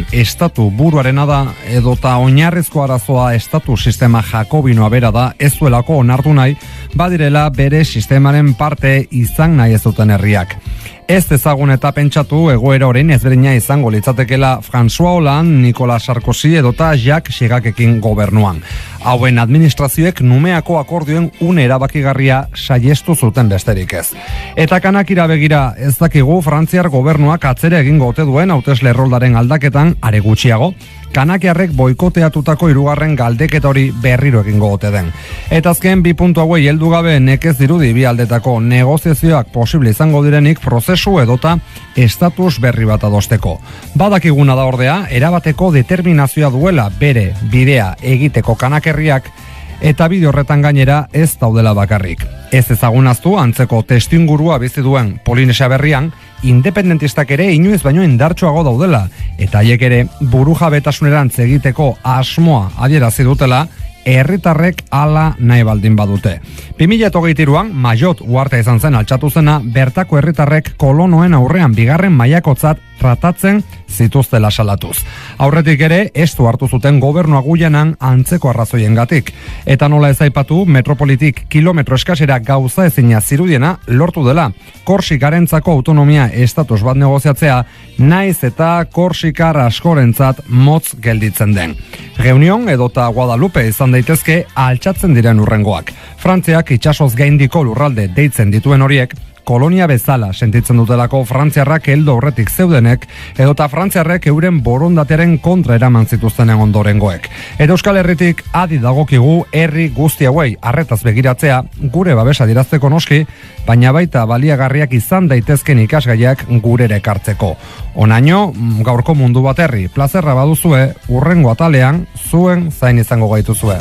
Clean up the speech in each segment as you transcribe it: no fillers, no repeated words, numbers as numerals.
duen estatu buruarena da, edota oinarrizko arazoa estatu sistema jakobinoa bera da, ez duelako onartu nahi, badirela bere sistemaren parte izan nahi ez duten herriak. Ez dezagun eta pentsatu egoera orain ezberdina izango litzatekela François Hollande, Nicolas Sarkozy edota Jacques Chiracekin gobernuan. Hauen administrazioek numeako akordioen une erabakigarria saiestu zuten besterik ez. Eta kanakira begira, ez dakigu Frantziar gobernuak atzera egingo ote duen hautesle erroldaren aldaketan are gutxiago. Kanakiarrek boikoteatutako hirugarren galdeketa hori berriro egingo ote den. Eta azken 2 puntu hauei heldu gabe nekez dirudi bi aldetako negoziazioak posible izango direnik prozesu edota estatus berri bat adosteko. Badakiguna da ordea, erabateko determinazioa duela bere bidea egiteko kanakerriak, eta bide horretan gainera ez daudela bakarrik. Ez ezagunaztu antzeko testuingurua bizi duen Polinesia berrian, independentistak ere inoiz baino indartsuago daudela, eta haiek ere burujabetasunerantz egiteko asmoa adierazi dutela, herritarrek hala nahi baldin badute. 2023an Mayotte uhartea izan zen altxatu zena, bertako herritarrek kolonoen aurrean bigarren mailakotzat tratatzen zituztela salatuz. Aurretik ere, estu hartu zuten gobernua Guyanan antzeko arrazoiengatik. Eta nola ez aipatu, metropolitik kilometro eskasera gauza ezina zirudiena lortu dela. Korsikarentzako autonomia estatus bat negoziatzea, naiz eta korsikar askorentzat motz gelditzen den. Reunion edota Guadalupe izan daitezke altxatzen diren urrengoak. Frantziak itsasoz gaindiko lurralde deitzen dituen horiek, kolonia bezala sentitzen dutelako frantziarrak heldu aurretik zeudenek, edota frantziarrek euren borondatearen kontra eraman zituztenen ondorengoek. Eta Euskal Herritik adi dagokigu herri guzti hauei arretaz begiratzea, gure babesa dirazteko noski, baina baita baliagarriak izan daitezken ikasgaiak gurere ekartzeko. Onaino, gaurko mundu bat herri, plazerra baduzue, urrengo atalean, zuen zain izango gaituzue.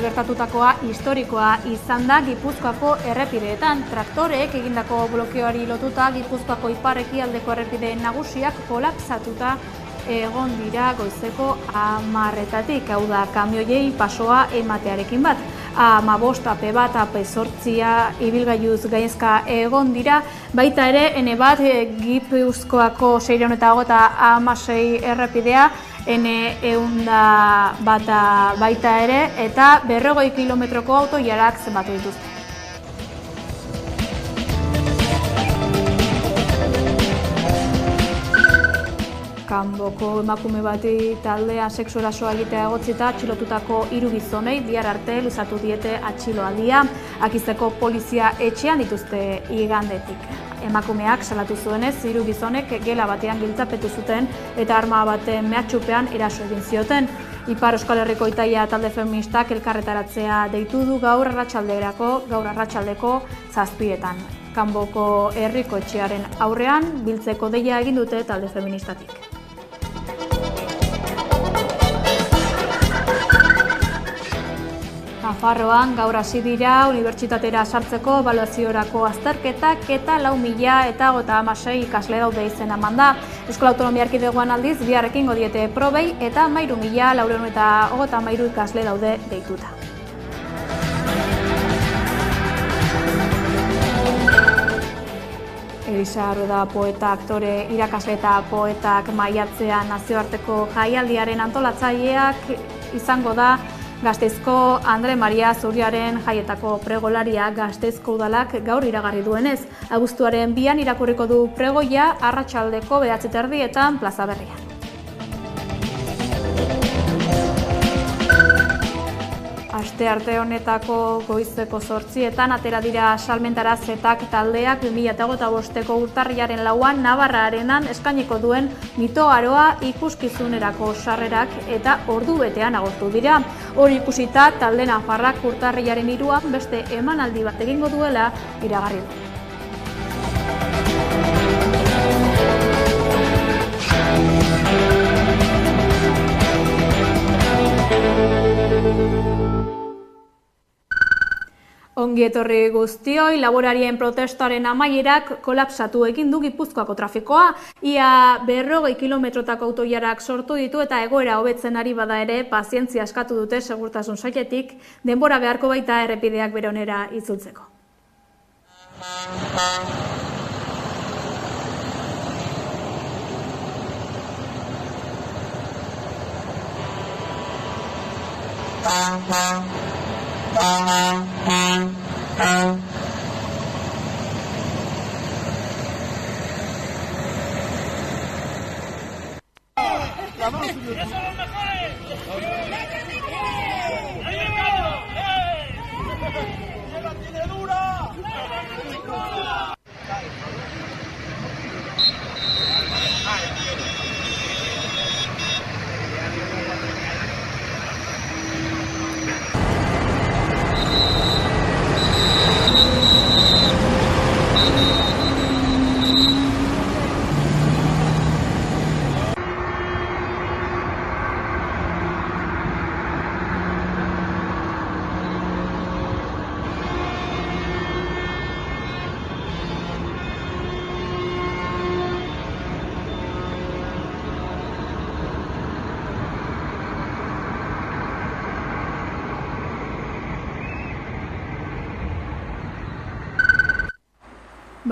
Gertatutakoa historikoa izan da Gipuzkoako errepideetan. Traktoreek egindako blokeoari lotuta Gipuzkoako ipar-ekialdeko errepide nagusiak kolapsatuta egon dira goizeko 10:00-tatik, hau da kamioiei pasoa ematearekin bat. 15, AP1, AP8 ibilgailuz gainezka egon dira, baita ere N1 Gipuzkoako 626 errepidea, N100 bata baita ere, eta 40 kilometroko autoilarak zenbatu dituzte. Kanboko emakume bati taldean sexu erasoa egitea egotzita atxilotutako 3 gizonei bihar arte luzatu diete atxiloaldia. Akizeko polizia etxean dituzte igandetik. Emakumeak salatu zuenez, 3 gizonek gela batean giltzapetu zuten eta arma baten mehatxupean eraso egin zioten. Ipar Euskal Herriko Itaia talde feministak elkarretaratzea deitu du gaur arratsaldeko 7:00. Kanboko herriko etxearen aurrean biltzeko deia egin dute talde feministatik. Nafarroan gaur hasi dira unibertsitatera sartzeko ebaluaziorako azterketak eta 4.056 ikasle daude izena emanda. Euskal Autonomia Erkidegoan aldiz bihar ekingo diete probei eta 13.433 ikasle daude deituta. Elisa Rueda poeta, aktore, irakasle eta poetak maiatzean nazioarteko jaialdiaren antolatzaileak izango da Gasteizko Andre Maria Zuriaren jaietako pregolaria. Gasteizko udalak gaur iragarri duenez. Abuztuaren 2an irakurriko du pregoia arratsaldeko 9:30 Plaza Berrian. Astearte honetako goizeko 8:00 atera dira salmentara zetak taldeak 2025ko urtarrilaren 4an Navarra Arenan eskainiko duen mito aroa ikuskizunerako sarrerak eta ordu betean agortu dira. Hori ikusita talde nafarrak urtarrilaren 3an beste emanaldi bat egingo duela iragarri du. Ongi etorri guztioi, laborarien protestaren amaierak kolapsatu egin du Gipuzkoako trafikoa. Ia 40 kilometrotako autoilarak sortu ditu eta egoera hobetzen ari bada ere, pazientzia eskatu dute segurtasun sailetik, denbora beharko baita errepideak bere onera itzultzeko.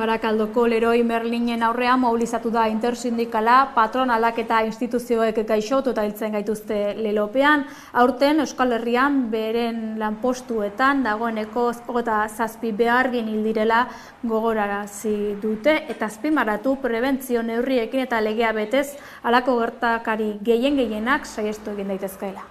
Barakaldoko Leroy Merlinen aurrean mobilizatu da intersindikala, patronalak eta instituzioek gaixotu eta hiltzen gaituzte lelopean. Aurten Euskal Herrian beren lanpostuetan dagoeneko 27 behargin hil direla gogorarazi dute eta azpimarratu prebentzio neurriekin eta legea betez halako gertakari gehienak saihestu egin daitezkeela.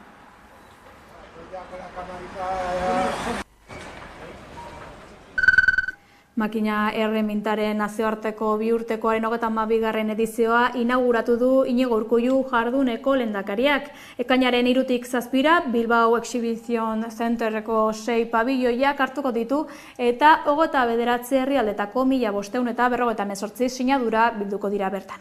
Makina erremintaren nazioarteko 2 urtekoaren 32. edizioa inauguratu du Iñigo Urkullu jarduneko lehendakariak. Ekainaren 3tik 7 Bilbao Exhibition Centerreko 6 pabilloiak hartuko ditu eta 29 herrialdetako 1558 sinadura bilduko dira bertan.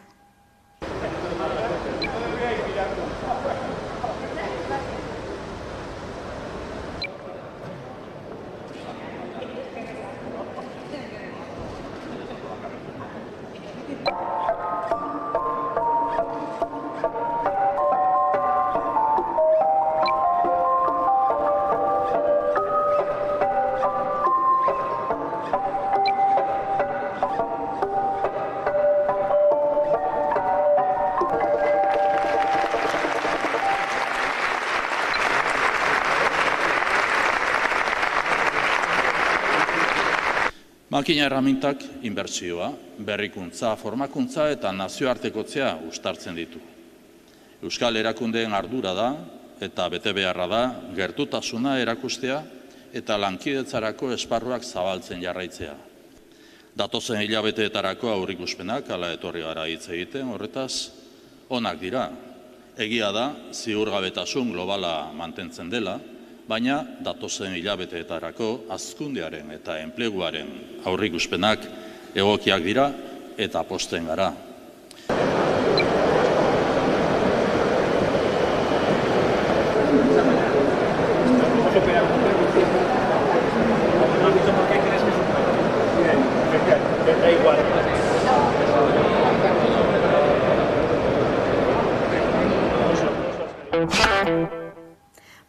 Makina erramintak inbertsioa, berrikuntza, formakuntza eta nazioartekotzea uztartzen ditu. Euskal erakundeen ardura da eta betebeharra da gertutasuna erakustea eta lankidetzarako esparruak zabaltzen jarraitzea. Datozen hilabeteetarako aurreikuspenak hala etorri gara hitz egiten, horretaz onak dira. Egia da, ziurgabetasun globala mantentzen dela, baina datozen hilabeteetarako hazkundearen eta enpleguaren aurreikuspenak egokiak dira eta pozten gara.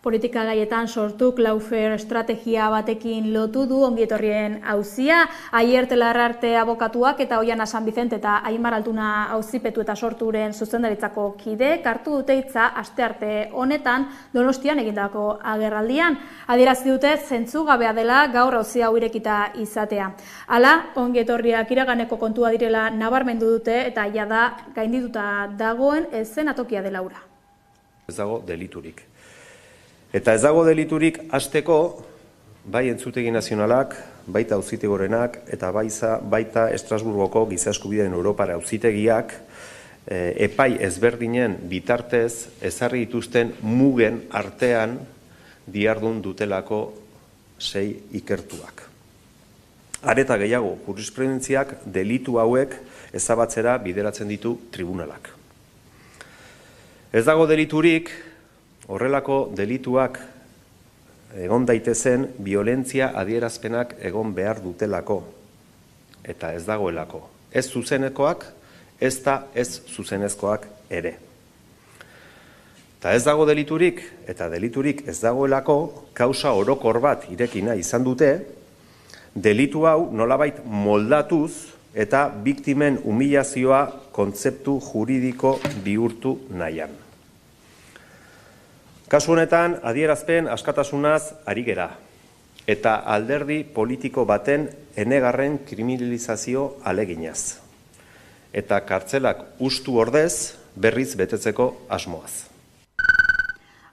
Politika gaietan sortuk Lawfare estrategia batekin lotu du ongietorrien auzia. Aier Telarrarte abokatuak eta Oiana San Vicente eta Aimar Altuna auzipetu eta sorturen zuzendaritzako kideek hartu dute hitza astearte honetan Donostian egindako agerraldian. Adierazi dute zentzugabea dela gaur auzia hau irekita izatea. Hala, ongietorriak iraganeko kontua direla nabarmendu dute eta jada gaindituta dagoen eszenatokia dela hura. Ez dago deliturik. Eta ez dago deliturik hasteko bai Entzutegi Nazionalak, baita Auzitegi Gorenak eta baita Estrasburgoko Giza Eskubideen Europara auzitegiak epai ezberdinen bitartez ezarri dituzten mugen artean dihardun dutelako 6 ikertuak. Areta gehiago, jurisprudentziak delitu hauek ezabatzera bideratzen ditu tribunalak. Ez dago deliturik, horrelako delituak egon daitezen biolentzia adierazpenak egon behar dutelako eta ez dagoelako. Ez zuzenekoak, ez da ez zuzenezkoak ere. Eta ez dago deliturik, eta deliturik ez dagoelako, kausa orokor bat irekina izan dute, delitu hau nolabait moldatuz eta biktimen humilazioa kontzeptu juridiko bihurtu nahian. Kasu honetan, adierazpen askatasunaz ari gera, eta alderdi politiko baten enegarren kriminalizazio aleginaz, eta kartzelak hustu ordez berriz betetzeko asmoaz.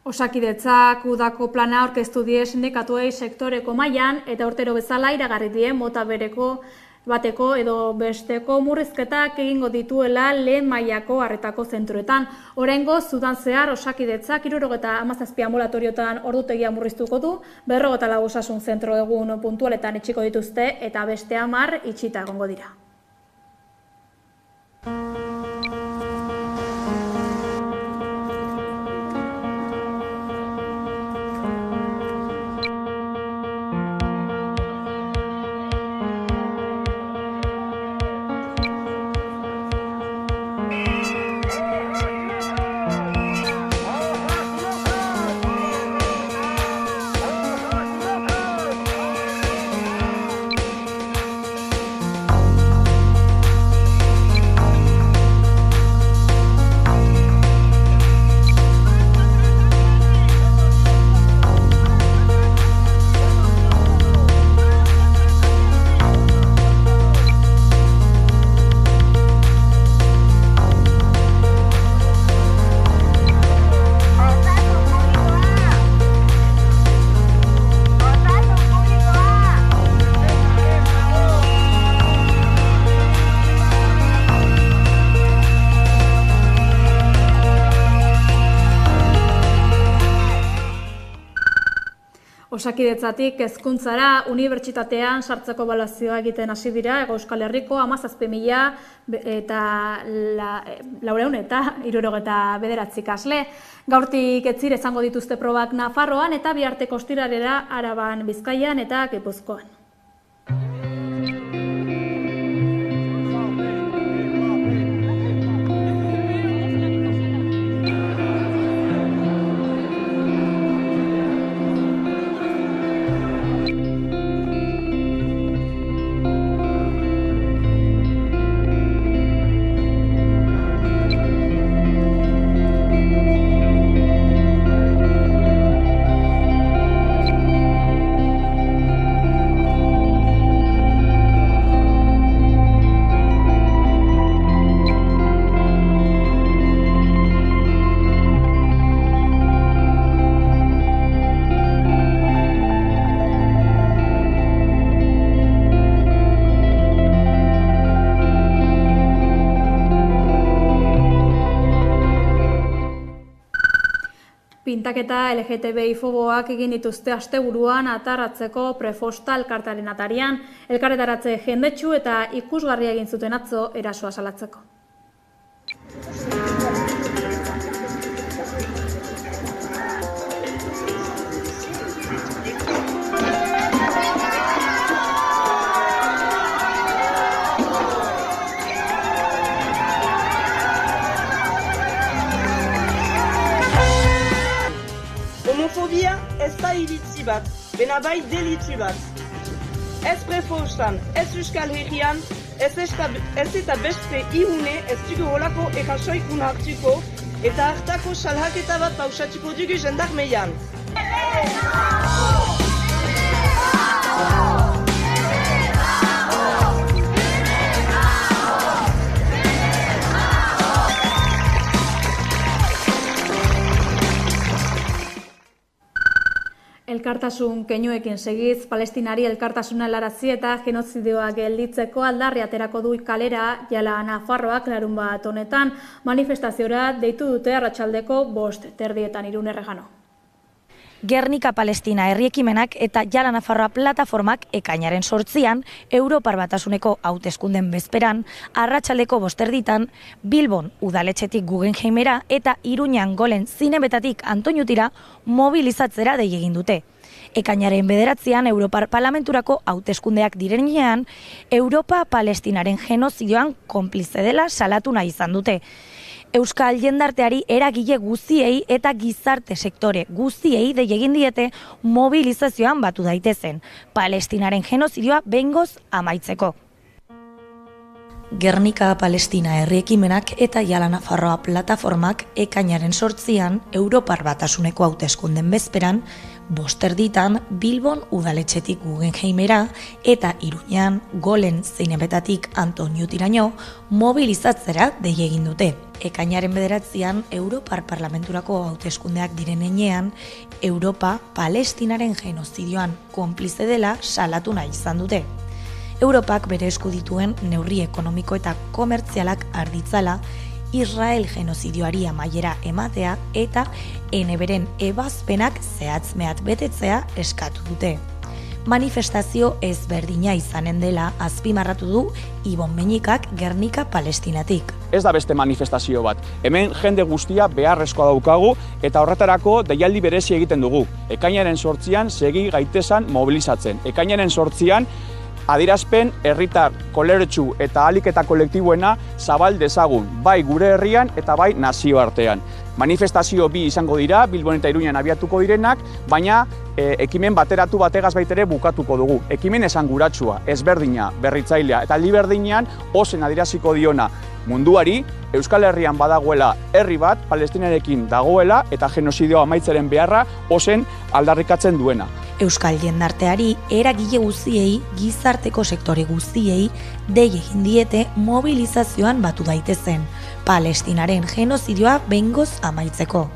Osakidetzak udako plana aurkeztu die sindikatuei sektoreko mailan eta urtero bezala iragarri die mota bereko bateko edo besteko murrizketak egingo dituela lehen mailako arretako zentroetan. Oraingoz, udan zehar Osakidetzak 77 anbulatoriotan ordutegia murriztuko du, 44 osasun zentro egun puntualetan itxiko dituzte eta beste 10 itxita egongo dira. Osakidetzatik hezkuntzara unibertsitatean sartzeko ebaluazioa egiten hasi dira Euskal Herriko 17.000 eta 479 ikasle. Gaurtik etzir izango dituzte probak Nafarroan eta biharteko ostiralera Araban, Bizkaian eta Gipuzkoan. Pintaketa LGTBI-foboak egin dituzte asteburuan atarratzeko Prefosta elkartearen atarian, elkarretaratze jendetsu eta ikusgarria egin zuten atzo erasoa salatzeko. Homofobia ez da iritzi bat, bena bai delitu bat. Ez Prefostan, ez Euskal Herrian, ez eta beste ihune ez dugu holako ekasoik unartuko eta hartako salhaketa bat pausatuko dugu jendarmeian. Elkartasun keinuekin segiz, Palestinari elkartasuna helarazi eta genozidioa gelditzeko aldarri aterako du kalera Jala Nafarroak larunbat honetan manifestaziora deitu dute arratsaldeko 5:30 Irun Erregano. Gernika Palestina herriekimenak eta Jala Nafarroa plataformak ekainaren 8an Europar Batasuneko hauteskunden bezperan arratsaldeko 5:30 Bilbon udaletxetik Guggenheimera eta Iruñan Golen Zinebetatik Antoñutira mobilizatzera dei egin dute. Ekainaren 9an Europar Parlamenturako hauteskundeak direnean Europa Palestinaren genozidioan konplize dela salatu nahi izan dute. Euskal jendarteari eragile guztiei eta gizarte sektore guztiei dei egin diete mobilizazioan batu daitezen, Palestinaren genozidioa behingoz amaitzeko. Gernika Palestina herriekimenak eta Jala Nafarroa plataformak ekainaren 8an Europar Batasuneko hauteskunden bezperan 5:30 Bilbon udaletxetik Guggenheimera eta Iruñan Golen Zinebetatik Antoñutiraino mobilizatzera dei egin dute. Ekainaren 9an Europar Parlamenturako hauteskundeak direnean Europa Palestinaren genozidioan konplize dela salatu nahi izan dute. Europak bere esku dituen neurri ekonomiko eta komertzialak arditzala Israel genozidioari amaiera ematea eta eneberen ebazpenak zehatz-mehatz betetzea eskatu dute. Manifestazio ezberdina izanen dela azpimarratu du Ibon Beñikak Gernika Palestinatik. Ez da beste manifestazio bat. Hemen jende guztia beharrezkoa daukagu eta horretarako deialdi berezi egiten dugu. Ekainaren 8an segi gaitesan mobilizatzen. Ekainaren 8an adierazpen herritar koleretsu eta ahalik eta kolektiboena zabal dezagun, bai gure herrian eta bai nazioartean. Manifestazio 2 izango dira, Bilbon eta Iruñan abiatuko direnak, baina ekimen bateratu bategaz baitere bukatuko dugu. Ekimen esanguratsua, ezberdina, berritzailea eta aldi berdinean ozen adieraziko diona munduari, Euskal Herrian badagoela herri bat, Palestinarekin dagoela eta genozidioa amaitzaren beharra ozen aldarrikatzen duena. Euskal jendarteari eragile guztiei, gizarteko sektore guztiei dei egin diete mobilizazioan batu daitezen, Palestinaren genozidioa behingoz amaitzeko.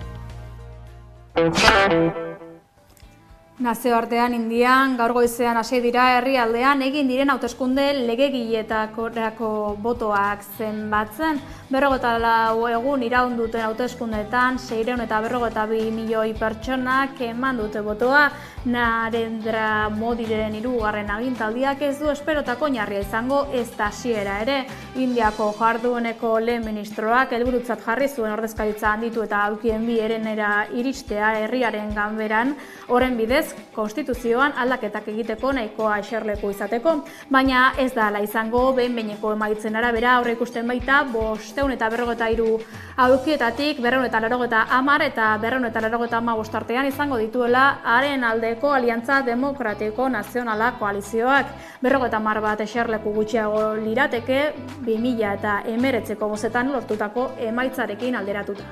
Nazioartean Indian gaur goizean hasi dira herrialdean egin diren hauteskunde legegileetakorako botoak zenbatzen. 54 egun iraun duten hauteskundeetan 652 milioi pertsonak eman dute botoa. Narendra Modiren 3. agintaldiak ez du esperotako oinarria izango ezta hasiera ere. Indiako jarduneko lehen ministroak helburutzat jarri zuen ordezkaritza handitu eta aukien bi herenera iristea herriaren ganberan, horren bidez konstituzioan aldaketak egiteko nahikoa eserleku izateko, baina ez da hala izango behin-behineko emaitzen arabera aurreikusten baita 553 aukietatik 290 eta 295 artean izango dituela haren aldeko Aliantza Demokratiko Nazionala koalizioak. 50 bat eserleku gutxiago lirateke 2019ko bozetan lortutako emaitzarekin alderatuta.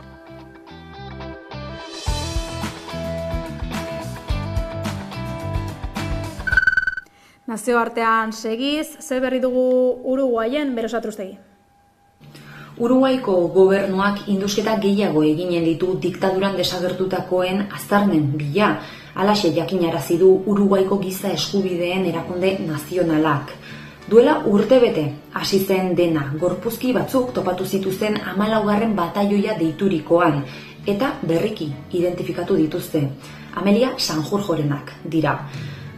Nazioartean segiz, ze berri dugu Uruguayen, Beros Atruztegi. Uruguaiko gobernuak indusketa gehiago eginen ditu diktaduran desagertutakoen aztarnen bila, halaxe jakinarazi du Uruguaiko giza eskubideen erakunde nazionalak. Duela urtebete hasi zen dena, gorpuzki batzuk topatu zituzten 14. bataioia deiturikoan, eta berriki identifikatu dituzte. Amelia Sanjurjorenak dira.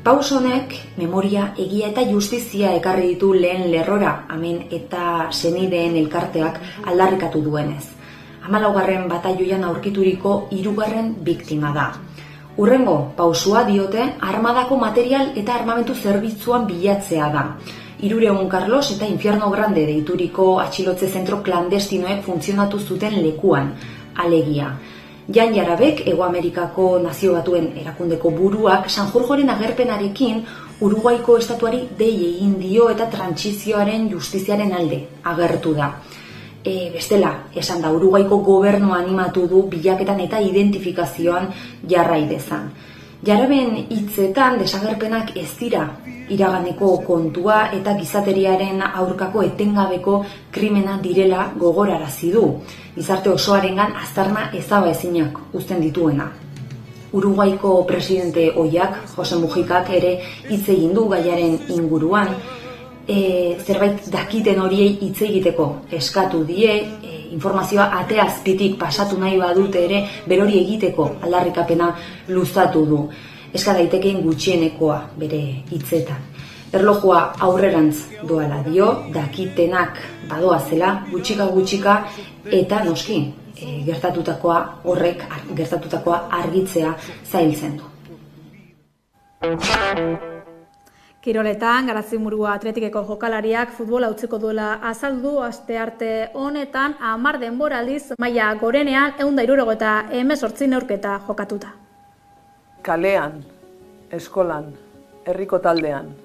Paus honek memoria, egia eta justizia ekarri ditu lehen lerrora, amen eta senideen elkarteak aldarrikatu duenez. 14. Batailoian aurkituriko 3. biktima da. Hurrengo pausua diote armadako material eta armamentu zerbitzuan bilatzea da. 300 Carlos eta Infierno Grande deituriko atxilotze zentro klandestinoek funtzionatu zuten lekuan, alegia. Jan Jarabek, Hego Amerikako Nazio Batuen erakundeko buruak, Sanjurjoren agerpenarekin Uruguaiko estatuari dei egin dio eta trantsizioaren justiziaren alde agertu da. Bestela, esan da, Uruguaiko gobernua animatu du bilaketan eta identifikazioan jarrai dezan. Jaraben hitzetan desagerpenak ez dira iraganeko kontua eta gizateriaren aurkako etengabeko krimena direla gogorarazi du. Gizarte osoarengan aztarna ezabaezinak uzten dituena. Uruguaiko presidente ohiak, Jose Mujikak ere hitz egin du gaiaren inguruan, zerbait dakiten horiei hitz egiteko eskatu die, informazioa ate azpitik pasatu nahi badute ere berori egiteko aldarrikapena luzatu du. Eska daitekeen gutxienekoa bere hitzetan. Erlojua aurrerantz doala dio, dakitenak badoazela, gutxika eta noski gertatutakoa argitzea zailtzen du. Kiroletan, Garazimurua Atletikeko jokalariak futbola utziko duela azaldu astearte honetan 10 denboraldiz maila gorenean 178 neurketa jokatuta. Kalean, eskolan, herriko taldean.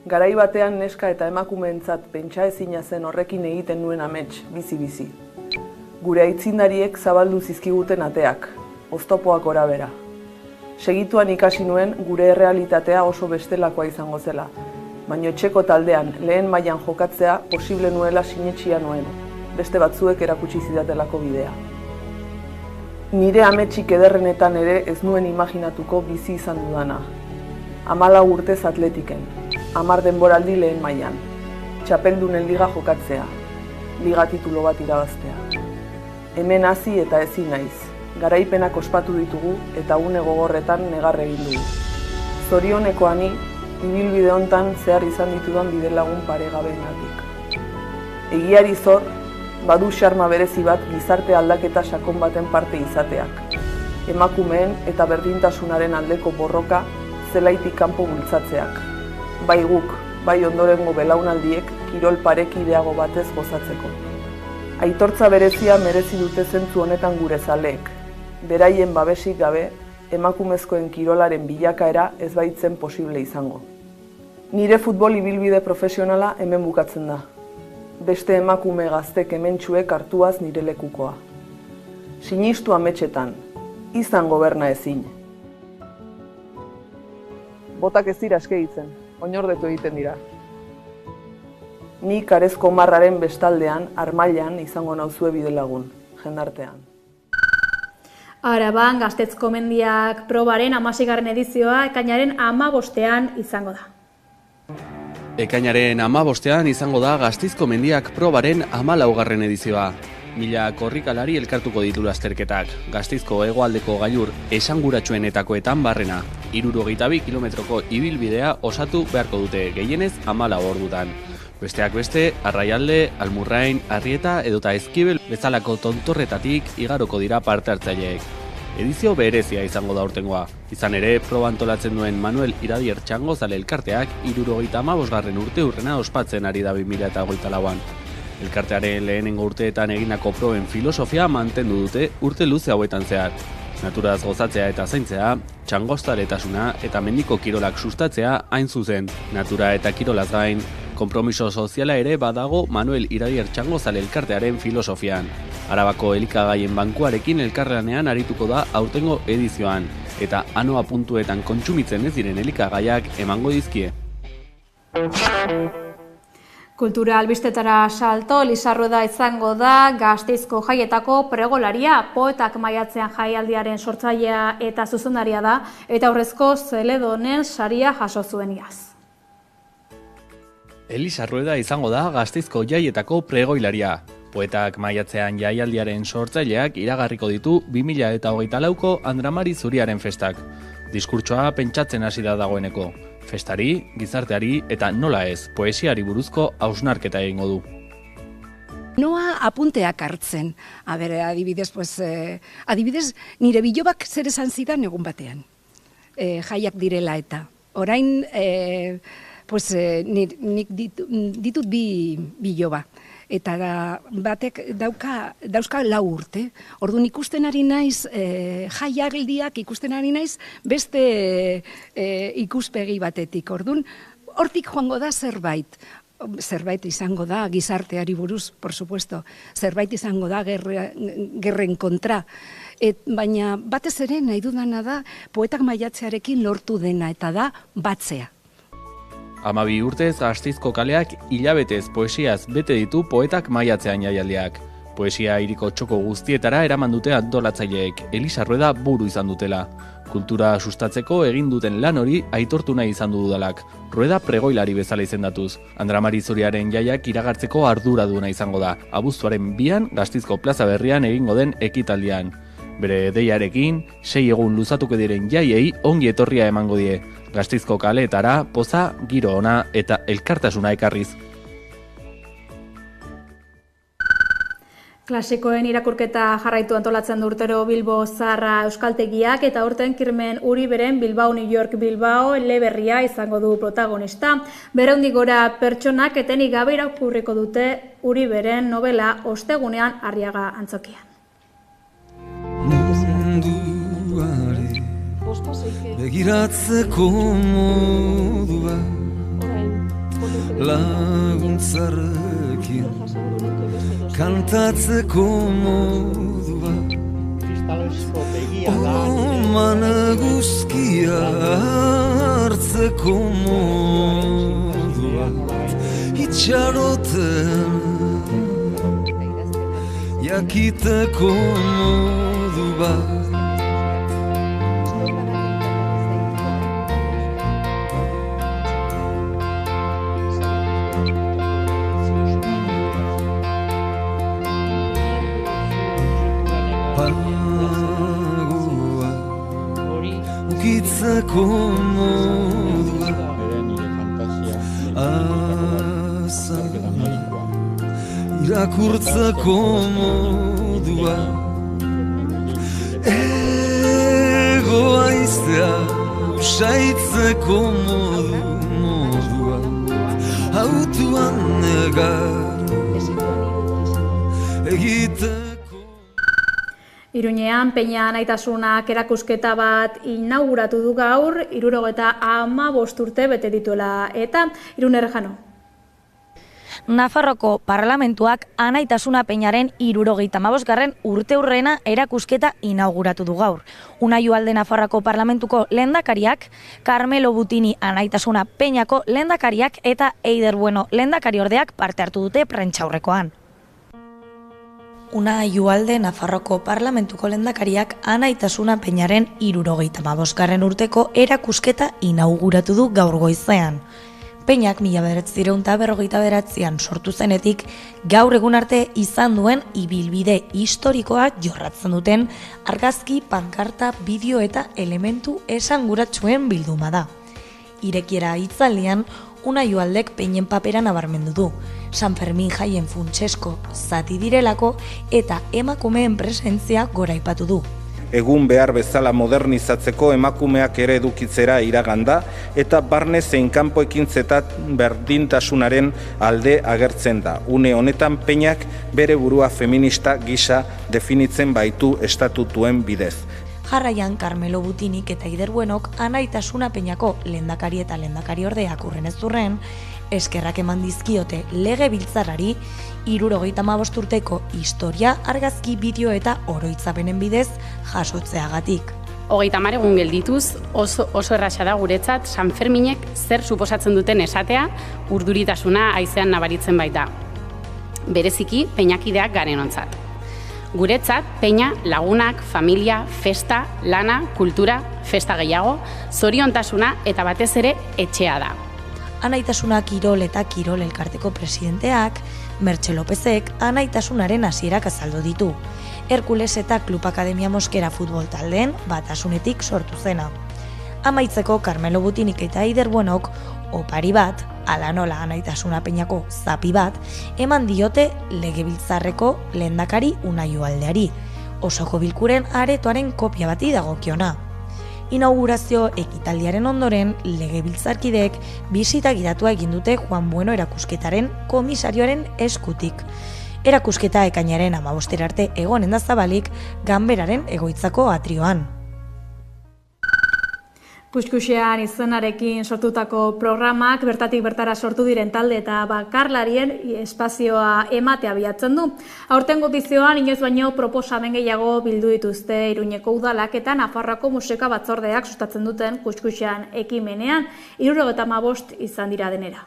Garai batean neska eta emakumeentzat pentsaezina zen horrekin egiten nuen amets bizi-bizi. Gure aitzindariek zabaldu zizkiguten ateak, oztopoak gorabera. Segituan ikasi nuen gure errealitatea oso bestelakoa izango zela, baina etxeko taldean lehen mailan jokatzea posible nuela sinetsia nuen, beste batzuek erakutsi zidatelako bidea. Nire ametsik ederrenetan ere ez nuen imaginatuko bizi izan dudana. 14 urtez Atletiken, 10 denboraldi lehen mailan, txapeldunen liga jokatzea, liga titulo bat irabaztea. Hemen hasi eta ezin naiz. Garaipenak ospatu ditugu eta une gogorretan negar egin dugu. Zorioneko ani, ibilbide hontan zehar izan ditudan bidelagun paregabeengatik. Egiari zor, badu xarma berezi bat gizarte aldaketa sakon baten parte izateak. Emakumeen eta berdintasunaren aldeko borroka zelaitik kanpo bultzatzeak. Bai guk, bai ondorengo belaunaldiek kirol parekideago batez gozatzeko. Aitortza berezia merezi dute zentzu honetan gure zaleek. Beraien babesik gabe, emakumezkoen kirolaren bilakaera ez baitzen posible izango. Nire futbol ibilbide profesionala hemen bukatzen da. Beste emakume gaztek hementsuek hartuaz nire lekukoa. Sinistu ametsetan, izan goberna ezin. Botak ez dira eskegitzen, oinordetu egiten dira. Ni karezko marraren bestaldean, armailan izango nauzue bidelagun, jendartean. Araban, Gaztetzko mendiak probaren 16. edizioa ekainaren 15ean izango da. Ekainaren 15ean izango da Gasteizko mendiak probaren 14. edizioa. 1000 korrikalari elkartuko ditu lasterketak. Gasteizko hegoaldeko gailur esanguratsuenetakoetan barrena. 72 kilometroko ibilbidea osatu beharko dute, gehienez 14 ordutan. Besteak beste, Arraialde, Almurrain, Arrieta edota Ezkibel bezalako tontorretatik igaroko dira parte hartzaileek. Edizio berezia izango da urtengoa. Izan ere, proba antolatzen duen Manuel Iradier Txangozale elkarteak 75. urte urrena ospatzen ari da 2024an. Elkartearen lehenengo urteetan egindako proben filosofia mantendu dute urte luze hauetan zehar. Naturaz gozatzea eta zaintzea, txangoztaretasuna eta mendiko kirolak sustatzea hain zuzen. Natura eta kirolaz gain, konpromiso soziala ere badago Manuel Iradier Txangozale elkartearen filosofian. Arabako elikagaien bankuarekin elkarlanean arituko da aurtengo edizioan, eta anoa puntuetan kontsumitzen ez diren elikagaiak emango dizkie. Kultura albistetara salto, Lizarrueda izango da Gasteizko jaietako pregolaria, poetak maiatzean jaialdiaren sortzailea eta zuzendaria da, eta aurrezko Zeledonen saria jaso zuen iaz. Lizarrueda izango da Gasteizko jaietako pregoilaria. Poetak maiatzean jaialdiaren sortzaileak iragarriko ditu 2024ko Andramari Zuriaren festak. Diskurtsoa pentsatzen hasi da dagoeneko. Festari, gizarteari eta nola ez, poesiari buruzko hausnarketa egingo du. Noa apunteak hartzen. Adibidez, nire bilobak zer esan zidan egun batean. Jaiak direla eta. Orain, nik ditut bi biloba. Eta batek dauzka 4 urte. Orduan ikusten ari naiz, jaialdiak ikusten ari naiz, beste ikuspegi batetik. Orduan, hortik joango da zerbait. Zerbait izango da gizarteari buruz, por supuesto. Zerbait izango da gerren kontra. Baina batez ere nahi dudana da poetak maiatzearekin lortu dena, eta da batzea. 12 urtez Gasteizko kaleak hilabetez poesiaz bete ditu poetak maiatzean jaialdiak. Poesia hiriko txoko guztietara eraman dute antolatzaileek, Elisa Rueda buru izan dutela. Kultura sustatzeko egin duten lan hori aitortu nahi izan du udalak. Rueda pregoilari bezala izendatuz. Andramari Zuriaren jaiak iragartzeko arduraduna izango da. Abuztuaren 2an Gasteizko plaza berrian egingo den ekitaldian. Bere deiarekin, 6 egun luzatuko diren jaiei ongi etorria emango die. Gasteizko kaleetara, poza, giro ona eta elkartasuna ekarriz. Klasikoen irakurketa jarraitu antolatzen du urtero Bilbo Zaharra Euskaltegiak eta aurten Kirmen Uriberen Bilbao New York Bilbao eleberria izango du protagonista. 200 gora pertsonak etenik gabe irakurriko dute Uriberen novela Ostegunean Arriaga antzokian. Begiratzeko modua laguntzarekin kantatzeko modua oman eguzkia hartzeko modua itxaroten jakiteko modua ukitzeko modua azala irakurtzeko modua egoa iztea usaitzeko modua hautuan negar egiteko. Iruñean, Peña Anaitasunak erakusketa bat inauguratu du gaur, 75 urte bete dituela eta Irune Errejano. Nafarroko Parlamentuak Anaitasuna Peñaren 75. urteurrena erakusketa inauguratu du gaur. Unai Ugalde Nafarroko Parlamentuko lehendakariak, Carmelo Butini Anaitasuna Peñako lehendakariak eta Eider Bueno lehendakariordeak parte hartu dute prentsaurrekoan. Unai Ugalde Nafarroko Parlamentuko lehendakariak Anaitasuna Peñaren 75. urteko erakusketa inauguratu du gaur goizean. Peñak 1959an sortu zenetik gaur egun arte izan duen ibilbide historikoa jorratzen duten argazki, pankarta, bideo eta elementu esanguratsuen bilduma da. Irekiera hitzaldian Unai Ugaldek Peñen papera nabarmendu du. San Fermin jaien funtsesko zati direlako eta emakumeen presentzia goraipatu du. Egun behar bezala modernizatzeko emakumeak ere edukitzera iraganda eta barne zein kanpo ekintzetan berdintasunaren alde agertzen da. Une honetan Peñak bere burua feminista gisa definitzen baitu estatutuen bidez. Jarraian Carmelo Butinik eta Eider Buenok Anaitasuna Peñako lehendakari eta lehendakariordeak urrenez-urren eskerrak eman dizkiote legebiltzarrari 75 urteko historia, argazki, bideo eta oroitzapenen bidez jasotzeagatik. 30 egun geldituz, oso erraza da guretzat San Ferminek zer suposatzen duten esatea, urduritasuna haizean nabaritzen baita. Bereziki, peñakideak garenontzat. Guretzat, peña, lagunak, familia, festa, lana, kultura, festa gehiago, zoriontasuna eta batez ere etxea da. Anaitasuna Kirol eta Kirol elkarteko presidenteak, Mertxe Lopezek anaitasunaren hasierak azaldu ditu. Herkules eta Klub Akademia Moskera futbol taldeen batasunetik sortu zena. Amaitzeko Carmelo Butinik eta Aider Buenok opari bat, ala nola anaitasuna peñako zapi bat, eman diote Legebiltzarreko lehendakari Unai Ugaldeari, osoko bilkuren aretoaren kopia bati dagokiona. Inaugurazio ekitaldiaren ondoren, Legebiltzarkideek bisita gidatua egin dute Juan Bueno erakusketaren komisarioaren eskutik. Erakusketa ekainaren 15 arte egonen da zabalik Ganberaren egoitzako atrioan. Kuskuxean izenarekin sortutako programak bertatik bertara sortu diren talde eta bakarlarien espazioa ematea bilatzen du. Aurtengo edizioan inoiz baino proposamen gehiago bildu dituzte Iruñeko udalak eta Nafarroako musika batzordeak sustatzen duten Kuskuxean ekimenean 75 izan dira denera.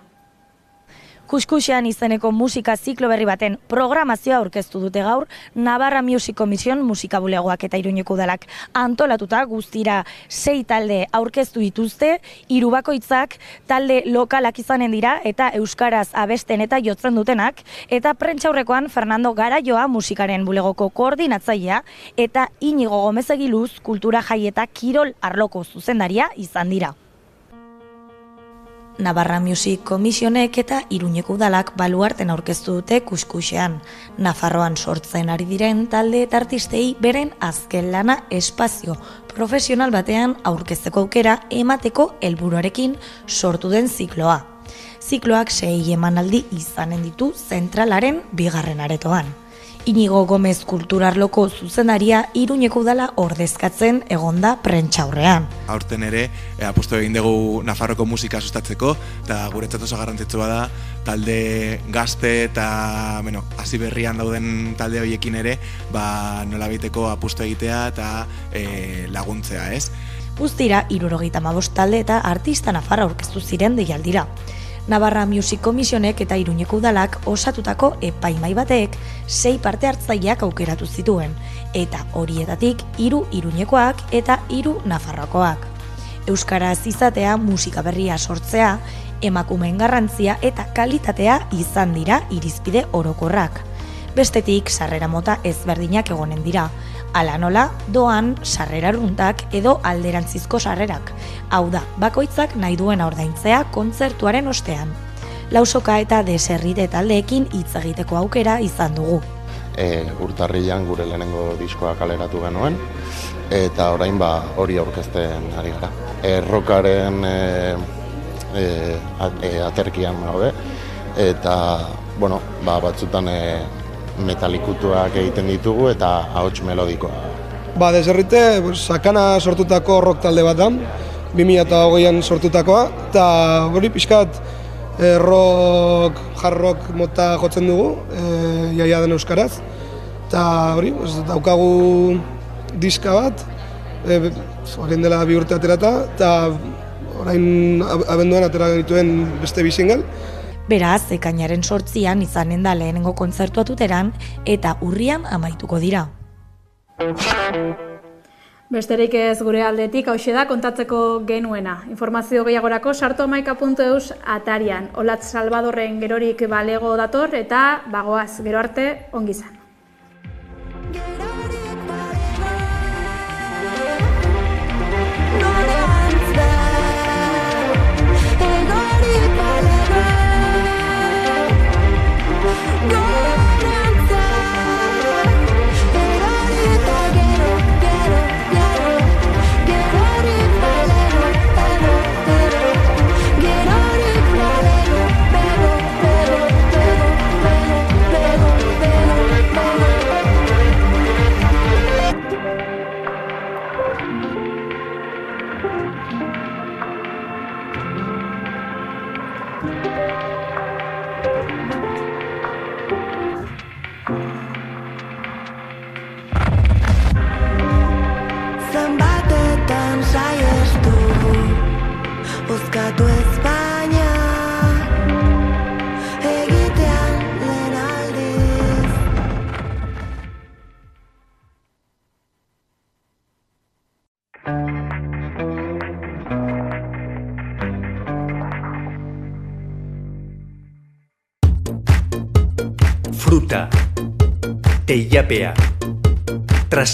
Kuskuxean izeneko musika ziklo berri baten programazioa aurkeztu dute gaur Navarra Music Commission musikabulegoak eta Iruñeko udalak antolatuta guztira 6 talde aurkeztu dituzte, 3 bakoitzak talde lokalak izanen dira eta euskaraz abesten eta jotzen dutenak, eta prentsaurrekoan Fernando Garaioa musikaren bulegoko koordinatzailea eta Inigo Gomez Egiluz kultura jai eta kirol arloko zuzendaria izan dira. Navarra Music Commissionek eta Iruñeko udalak baluarten aurkeztu dute Kuskuxean. Nafarroan sortzen ari diren talde eta artistei beren azken lana espazio profesional batean aurkezteko aukera emateko helburuarekin sortu den zikloa. Zikloak 6 emanaldi izanen ditu zentralaren 2. aretoan. Inigo Gomez kulturarloko zuzendaria Iruñeko udala ordezkatzen egonda prentsaurrean. Aurten ere, apustu egin dugu Nafarroko musika sustatzeko, eta guretzat oso garrantzitsua da, talde gazte eta hasi berrian dauden talde horiekin ere, nolabiteko apustu egitea eta laguntzea, ez? Guztira, 75 talde eta artista Nafarra aurkeztu ziren deialdira. Navarra Music Commissionek eta Iruñeko udalak osatutako epaimai batek 6 parte hartzaileak aukeratu zituen, eta horietatik 3 Iruñekoak eta 3 Nafarroakoak. Euskaraz izatea, musika berria sortzea, emakumeen garrantzia eta kalitatea izan dira irizpide orokorrak. Bestetik, sarrera mota ezberdinak egonen dira. Hala nola, doan sarrera arruntak edo alderantzizko sarrerak. Hau da, bakoitzak nahi duen ordaintzea kontzertuaren ostean. Lausoka eta deserrite taldeekin hitz egiteko aukera izan dugu. Urtarrilean gure lehenengo diskoa kaleratu genuen, eta orain hori aurkezten ari gara. Rockaren aterkian gaude, eta batzutan metalikutuak egiten ditugu eta ahots melodikoa. Deserrite, sakana sortutako rock talde bat da, 2020an sortutakoa, eta hori pixkat rock, hard rock mota jotzen dugu, jaia den euskaraz. Eta hori, daukagu diska bat, orain dela 2 urte aterata, eta orain abenduan atera genituen beste 2 single. Beraz, ekainaren 8an izanen da lehenengo kontzertua Tuteran eta urrian amaituko dira. Besterik ez gure aldetik, hauxe da kontatzeko genuena. Informazio gehiagorako sartuamaika.eus atarian. Olatz Salvadorren gerorik balego dator eta bagoaz, gero arte ongi izan. Bozkatu Espainia egitean lehen aldiz. Eilapea